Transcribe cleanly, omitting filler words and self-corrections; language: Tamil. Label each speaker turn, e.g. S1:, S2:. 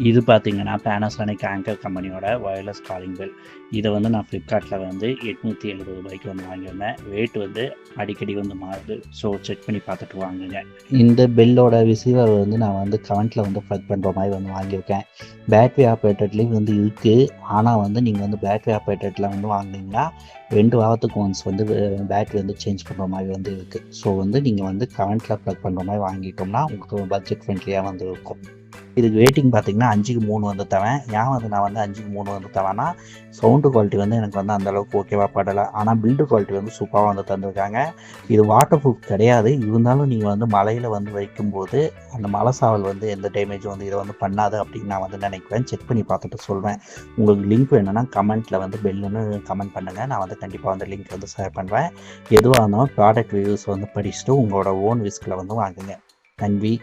S1: இது பார்த்தீங்கன்னா Panasonic ஆங்கர் கம்பெனியோட வயர்லெஸ் காலிங் பெல். இதை வந்து நான் ஃப்ளிப்கார்ட்டில் வந்து ரூ. 870 வந்து வாங்கியிருந்தேன். வெயிட் வந்து அடிக்கடி வந்து மாறுது. ஸோ செக் பண்ணி பார்த்துட்டு வாங்குங்க. இந்த பெல்லோட ரிசீவர் வந்து நான் வந்து கரண்ட்டில் வந்து ப்ளக் பண்ணுற மாதிரி வந்து வாங்கியிருக்கேன். பேட்ரி ஆப்ரேட்டட்லேயும் வந்து இருக்குது. ஆனால் வந்து நீங்கள் வந்து பேட்ரி ஆப்ரேட்டடில் வந்து வாங்கினீங்கன்னா 2 வாரத்துக்கு ஒன்ஸ் வந்து பேட்ரி வந்து சேஞ்ச் பண்ணுற மாதிரி வந்து இருக்குது. ஸோ வந்து நீங்கள் வந்து கரண்ட்டில் ப்ளக் பண்ணுற மாதிரி வாங்கிட்டோம்னா உங்களுக்கு பட்ஜெட் ஃப்ரெண்ட்லியாக வந்து இருக்கும். இதுக்கு ரேட்டிங் பார்த்தீங்கன்னா 5க்கு 3 வந்து தரேன். ஏன் வந்து நான் வந்து 5க்கு 3 வந்து தரேன்னா, சவுண்டு குவாலிட்டி வந்து எனக்கு வந்து அந்தளவுக்கு ஓகேவா படலை. ஆனால் பில்டு குவாலிட்டி வந்து சூப்பராக வந்து தந்திருக்காங்க. இது வாட்டர் ப்ரூஃப் கிடையாது. இருந்தாலும் நீங்கள் வந்து மழையில் வந்து வைக்கும்போது அந்த மழை சாரல் வந்து எந்த டேமேஜும் வந்து இதை வந்து பண்ணாது அப்படின்னு நான் வந்து நினைக்கிறேன். செக் பண்ணி பார்த்துட்டு சொல்வேன். உங்களுக்கு லிங்க் வேணும்னா கமெண்ட்டில் வந்து பெல்லுன்னு கமெண்ட் பண்ணுங்கள். நான் வந்து கண்டிப்பாக வந்து லிங்க் வந்து ஷேர் பண்ணுவேன். எதுவாக இருந்தாலும் ப்ராடக்ட் ரிவ்யூஸ் வந்து படிச்சுட்டு உங்களோட ஓன் ரிஸ்கில் வந்து வாங்குங்க. நன்றி.